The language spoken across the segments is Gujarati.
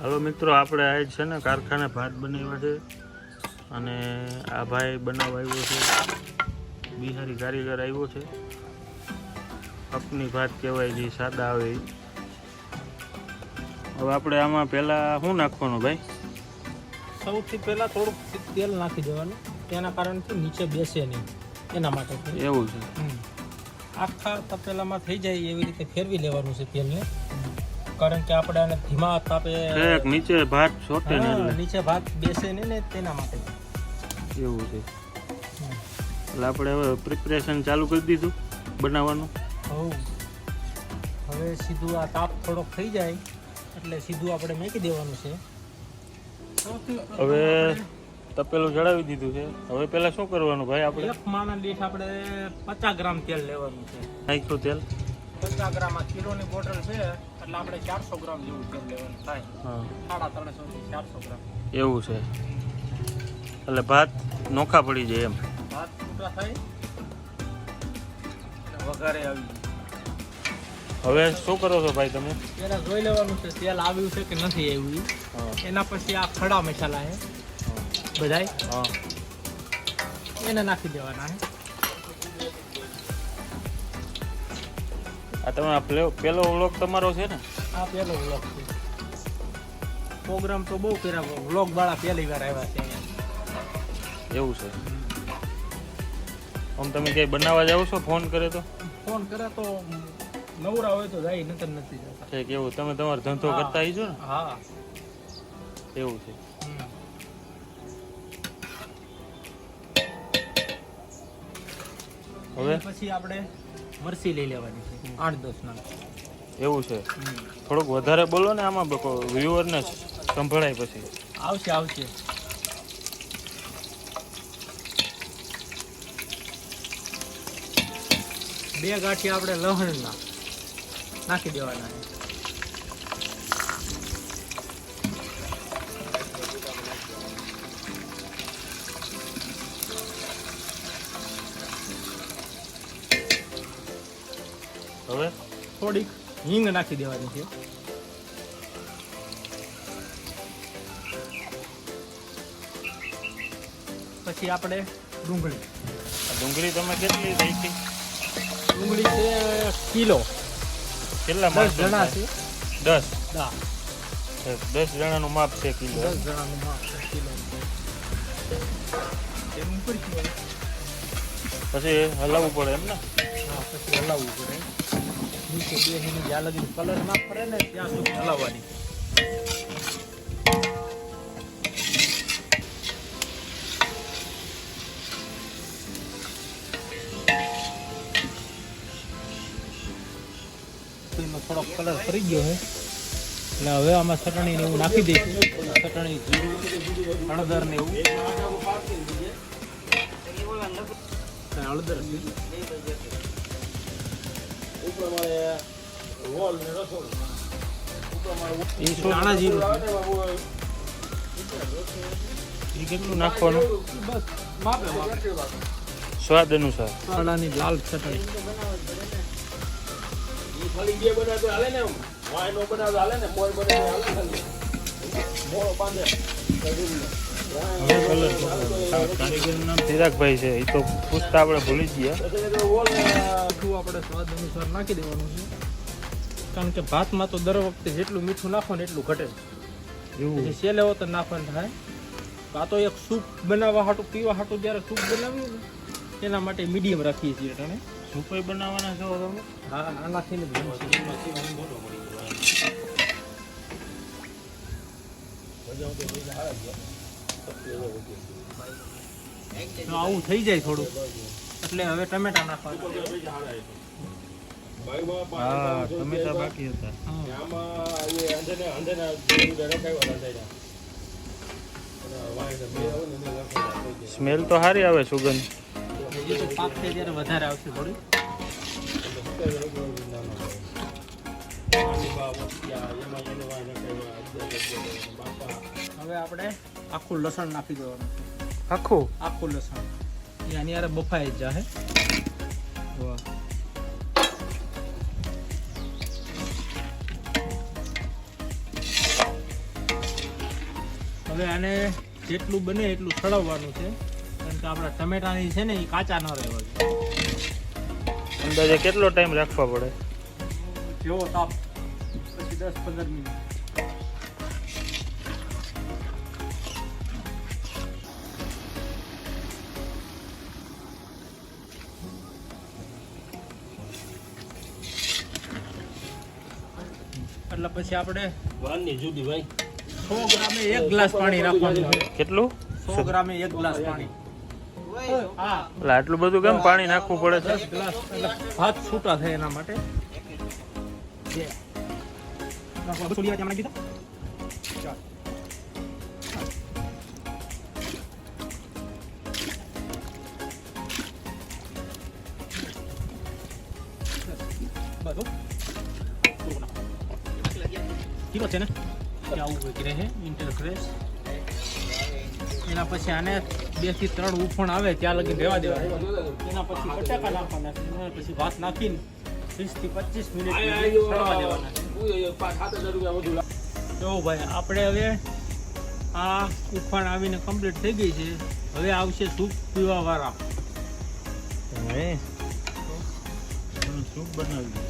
હવે મિત્રો આપણે આજ છે ને કારખાને ભાત બનાવ્યા છે અને આ ભાઈ બનાવવા આવ્યો છે, બિહારી કારીગર આવ્યો છે. અપની ભાત કહેવાય જે સાદા આવે એ. હવે આપણે આમાં પહેલાં શું નાખવાનું ભાઈ? સૌથી પહેલાં થોડુંક તેલ નાખી દેવાનું, તેના કારણથી નીચે બેસે નહીં, એના માટે. એવું છે. આખા તપેલામાં થઈ જાય એવી રીતે ફેરવી લેવાનું છે તેલને, કારણ કે આપણે આને ધીમા તાપે નીચે ભાત સોટે ને એટલે નીચે ભાત બેસે નહીં ને તેના માટે. એવું છે. એટલે આપણે હવે પ્રિપરેશન ચાલુ કરી દીધું બનાવવાનું. હવે સીધું આ તાપ થોડોક થઈ જાય એટલે સીધું આપણે મૂકી દેવાનું છે. હવે તપેલું ચડાવી દીધું છે. હવે પહેલા શું કરવાનું ભાઈ? આપણે એક માણસ દીઠ આપણે 50 ગ્રામ તેલ લેવાનું છે. નાખ્યું તેલ 50 ગ્રામ, આ કિલોની બોટલ છે એટલે આપણે 400 ગ્રામ જેવું તેલ લેવાનું થાય. હા, 350 થી 400 ગ્રામ. એવું છે. એટલે ભાત નોખા પડી જાય એમ. ભાત છૂટા થાય વઘારે આવી જાય. હવે શું કરો છો ભાઈ તમે? પહેલા જોઈ લેવાનું છે તેલ આવ્યું છે કે નથી આવ્યું. એના પછી આ ખડા મસાલા છે બધાય, એને નાખી દેવાના છે. આ તમારો પેલો વ્લોગ તમારો છે ને? આ પહેલો વ્લોગ છે. પ્રોગ્રામ તો બહુ કર્યા, વ્લોગ વાળા પહેલી વાર આવ્યા છે અહીંયા. એવું છે. આમ તમે ક્યાંય બનાવવા જાવ છો? ફોન કરે તો? ફોન કરે તો નવરા હોય તો જાય, નતર નથી જતા. છે કેવું? તમે તમારો ધંધો કરતા આવી છો ને? હા, એવું છે. હવે પછી આપણે મરસી લઈ લેવાની છે 8-10 નંગ. એવું છે. થોડુંક વધારે બોલો ને, આમાં વ્યુઅરને સંભળાય પછી. આવશે. બે ગાંઠી આપણે લસણના નાખી દેવાના છે. હવે થોડીક હિંગ નાખી દેવાની છે. પછી આપણે ડુંગળી તમે કેટલી રાખી? ડુંગળી છે કિલો. કેટલા 10 જણા છે. 10 જણાનું માપ છે કિલો. 10 જણાનું માપ છે કિલો. એનું ઉપર કિલો. પછી હલાવવું પડે એમ ને? હા, પછી હલાવવું પડે. નીચે બેસીને જ્યાં લગી કલર ના ફરે ને ત્યાં સુધી હલાવવાની. એમાં થોડોક કલર ફરી ગયો છે એટલે હવે આમાં ચટણી ને એવું નાખી દઈશું. ચટણી, જીરું, હળદર ને એવું. હળદર ધાણા જીરું એ કેટલું નાખવાનું? બસ માપે સ્વાદ અનુસાર. કાળાની લાલ ચટણી. કારીગરનું નામ ચિરાગભાઈ છે, એ તો પૂછતા આપણે ભૂલી જ ગયા. આપણે સ્વાદ અનુસાર નાખી દેવાનું છે, કારણ કે ભાતમાં તો દર વખતે જેટલું મીઠું નાખો ને એટલું ઘટે. એવું સેલે તો નાખવાનું થાય. આ તો એક સૂપ બનાવવા હાટું, પીવા હાટું જ્યારે સૂપ બનાવ્યું ને એના માટે મીડિયમ રાખીએ છીએ. તમે સૂપઈ બનાવવાના છો તમે? હા, આનાથી જ આવું થઈ જાય થોડું એટલે હવે ટમેટા નાખવા. હા, ટમેટા બાકી હતા. સ્મેલ તો સારી આવે, સુગંધ. હજી તો પાક થાય ત્યારે વધારે આવશે થોડી. હવે આપણે આખું લસણ નાખી દેવાનું. આખું લસણ આની યાર બફાઈ જ જાહે. વાહ, હવે આને જેટલું બને એટલું સળવવાનું છે, કારણ કે આપણા ટમેટાની છે ને એ કાચા ન રહેવા જોઈએ. અંદાજે કેટલો ટાઈમ રાખવા પડે? જેવો તાપ પછી 10-15 મિનિટ. એટલે પછી આપણે વાનની જુદી ભાઈ 100 ગ્રામે 1 ગ્લાસ પાણી રાખવાનું છે. કેટલું? 100 ગ્રામે 1 ગ્લાસ પાણી. હા, એટલે આટલું બધું કેમ પાણી નાખવું પડે છે? 10 ગ્લાસ એટલે ભાત છૂટા થાય એના માટે. બે નાખવા બસોડિયા ત્યાં નાખી દીધા. ચાલ. બધું ઠીક છે ને? આવું કંઈક રહે ઇન્ટરફેસ. એના પછી આને 2 થી 3 ઉફણ આવે ત્યાં લગી રહેવા દેવાના. એના પછી બટાકા નાખવાના, એના પછી ભાત નાખીને 20 થી 25 મિનિટ ચડવા દેવાના. જો ભાઈ આપણે હવે આ ઉફાણ આવીને કમ્પ્લીટ થઈ ગઈ છે. હવે આવશે સૂપ પીવા વાળા. સૂપ બનાવી.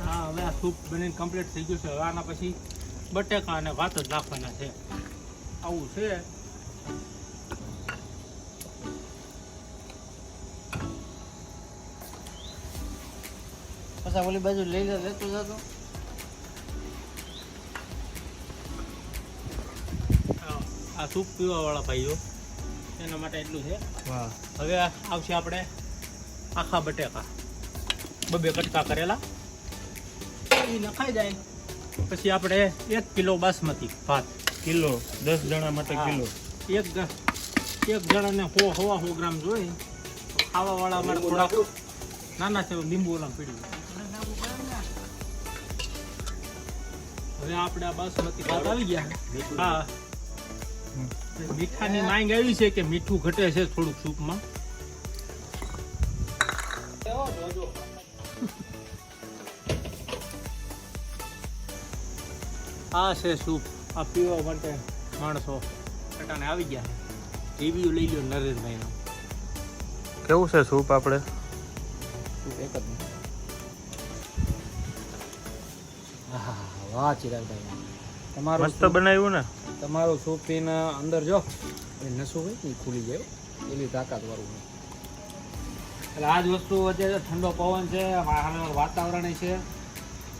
હા, હવે આ સૂપ બનીને કમ્પ્લીટ થઈ ગયું છે. હવે આના પછી બટેકા અને ભાત જ નાખવાના છે. આવું છે. પાછા ઓલી બાજુ લઈ લેતો જતો. આ સૂપ પીવા વાળા ભાઈઓ એના માટે એટલું છે. વાહ. હવે આવશે આપણે આખા બટેકા 2 કટકા કરેલા, એ નખાઈ જાય. પછી આપણે 1 કિલો બાસમતી ભાત. કિલો 10 જણા માટે હા. કિલો. એક જણાને 100 ગ્રામ જોઈએ. ખાવા વાળા અમારે થોડાક નાના છે, લીંબુ ઓલા પીડ્યું. હવે આપણે આ બાસમતી ભાત આવી ગયા. હા, મીઠાની માંગ આવી છે કે મીઠું ઘટે છે થોડુંક સૂપમાં. આ છે સૂપ. આ પીવા માટે માણસો કટાને આવી ગયા છે. રિવ્યુ લઈ લો નરેશભાઈનો. કેવું છે સૂપ આપણે? એક જ વાહ ચિરાગભાઈ, તમારું મસ્ત બનાવ્યું ને? તમારું સૂપ પીને અંદર જો એ નસું હોય ને ખુલી જાય એવી તાકાત વાળું હોય. એટલે આ જ વસ્તુ અત્યારે ઠંડો પવન છે, વાતાવરણ છે,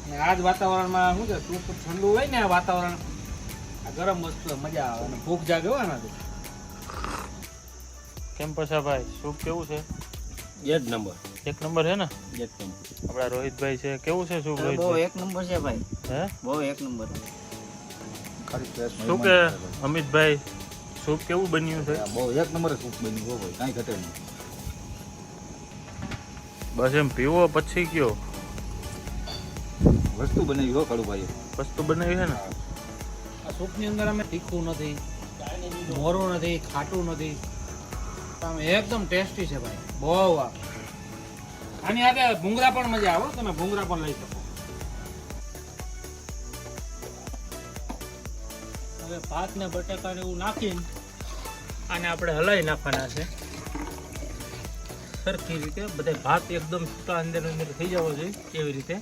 અને આ જ વાતાવરણમાં શું છે સૂપ ઠંડુ હોય ને આ વાતાવરણ, આ ગરમ વસ્તુ મજા આવે અને ભૂખ જાગે હોય આનાથી. કેમ પછા ભાઈ, સૂપ કેવું છે? એક નંબર. 1 નંબર છે ને? એક નંબર. આપણા રોહિતભાઈ છે, કેવું છે સૂપ? બહુ રોહિતભાઈ એક નંબર છે ભાઈ, હે બહુ એક નંબર. શું કે અમિતભાઈ, સૂપ કેવું બન્યું છે? બહુ એક નંબર સૂપ બન્યું હો ભાઈ, કાંઈ ઘટે નહીં. બસ એમ પીવો પછી કયો. વસ્તુ બનાવી હો કાળુભાઈ. વસ્તુ બનાવી છે ને? આ સૂપની અંદર અમે તીખું નથી, મોરું નથી, ખાટું નથી, આમ એકદમ ટેસ્ટી છે ભાઈ, બહુ. આની સાથે ભૂંગળા પણ મજા આવે, તમે ભૂંગળા પણ લઈ શકો. હવે ભાત ને બટાકા ને એવું નાખીને આને આપણે હલાવી નાખવાના છે સરખી રીતે. બધા ભાત એકદમ છૂટા અંદર થઈ જવો જોઈએ એવી રીતે,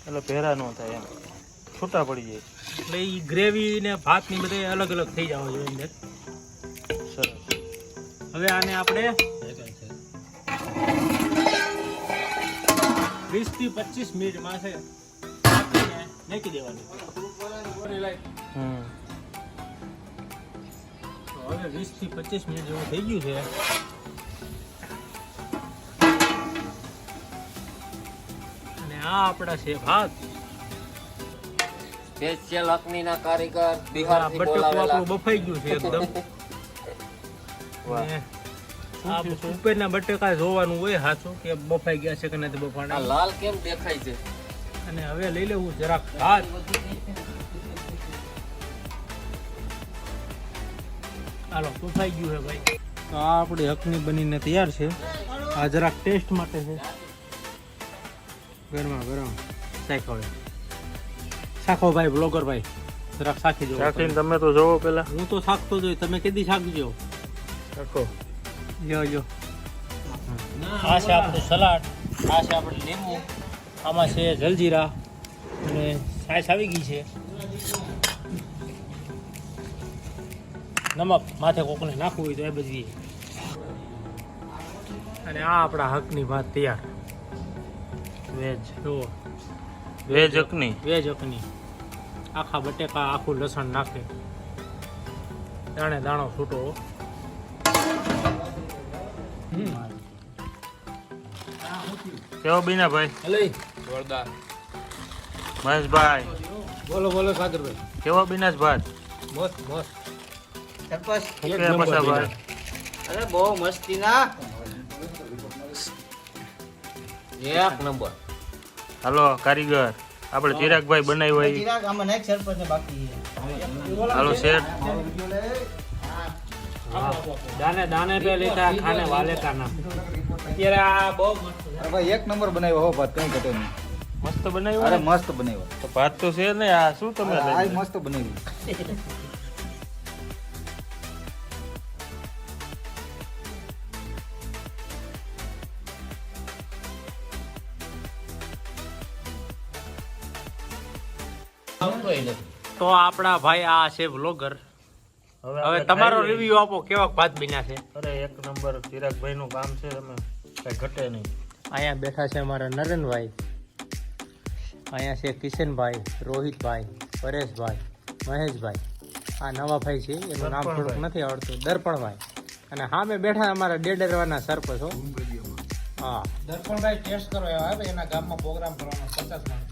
એટલે ભેરા ન થાય એમ, છૂટા પડી જાય. એટલે એ ગ્રેવી ને ભાત ની બધે અલગ અલગ થઈ જવો જોઈએ અંદર. સરસ. હવે આને આપણે 20 થી 25 મિનિટમાં છે નાખીને નાખી દેવાનું. હમ. તો હવે 20 થી 25 મિનિટ જેવું થઈ ગયું છે. અને આ આપણા છે ભાત. સ્પેશિયલ અગ્નિના કારીગર આ બિહારથી બટેકું બોલાવેલા. આપણું બફાઈ ગયું છે એકદમ. વાહ. અને આ ઉપરના બટેકા જોવાનું હોય હાચું કે બફાઈ ગયા છે કે નથી આ બફાણા. લાલ કેમ દેખાય છે? અને હવે લઈ લેવું જરાક ભાત. હાલો બફાઈ ગયું છે ભાઈ. તો આ આપણી હકની બનીને તૈયાર છે. આ જરાક ટેસ્ટ માટે છે. ગરમા ગરમ શાખો ભાઈ, બ્લોગર ભાઈ. જરાક શાકી જો શાકીને તમે તો જોવો પેલા. હું તો શાકતો જોઈ, તમે કેદી શાકજો શાકો. જો આ છે આપણું સલાડ, આ છે આપણે લીંબુ, આમાં છે જલજીરા અને છાશ આવી ગઈ છે, નમક માથે કોકને નાખવું હોય તો એ બધી. અને આ આપણા હકની ભાત તૈયાર, વેજ. જુઓ વેજ અકની. વેજ હકની, આખા બટેકા આખું લસણ નાખે, દાણે દાણો છૂટો. કેવો બીના ભાઈ? હલે જોરદાર. મહેશભાઈ બોલો બોલો સાગરભાઈ. કેવો બીનાસ ભાત? મસ્ત મસ્ત. ઓકે પાછા ભાઈ. અરે બહુ મસ્તી ના. એક નંબર. હાલો કારીગર, આપણે ચિરાગભાઈ બનાવ્યો હોય. હાલો શેઠ. દાને દાને पे लेता खाने वाले का नाम. અત્યારે આ બહુ અરે ભાઈ એક નંબર બનાવ્યો હો ભાત, કઈ ઘટે નહીં. મસ્ત બનાવ્યો અરે ને? મસ્ત બનાવ્યો. તો ભાત તો છે ને. આ શું તમે આ લઈ? મસ્ત બનાવ્યું. તો આપણા ભાઈ આ છે વ્લોગર. હવે આપણે તમારો ખાઈ લઈએ. રિવ્યુ આપો, કેવા ભાત બન્યા છે. અરે એક નંબર. ચિરાગભાઈ નું કામ છે, તમે કઈ ઘટે નહીં. અહીંયા બેઠા છે અમારા નરેનભાઈ, અહીંયા છે કિશનભાઈ, રોહિતભાઈ, પરેશભાઈ, મહેશભાઈ. આ નવા ભાઈ છે, એનું નામ થોડુંક નથી આવડતું, દર્પણભાઈ. અને હા મેં બેઠા અમારા ડેડરવાના સરપંચ હો. હા દર્પણભાઈ ટેસ્ટ કરો એના ગામમાં પ્રોગ્રામ કરવાનો 50 માણસ.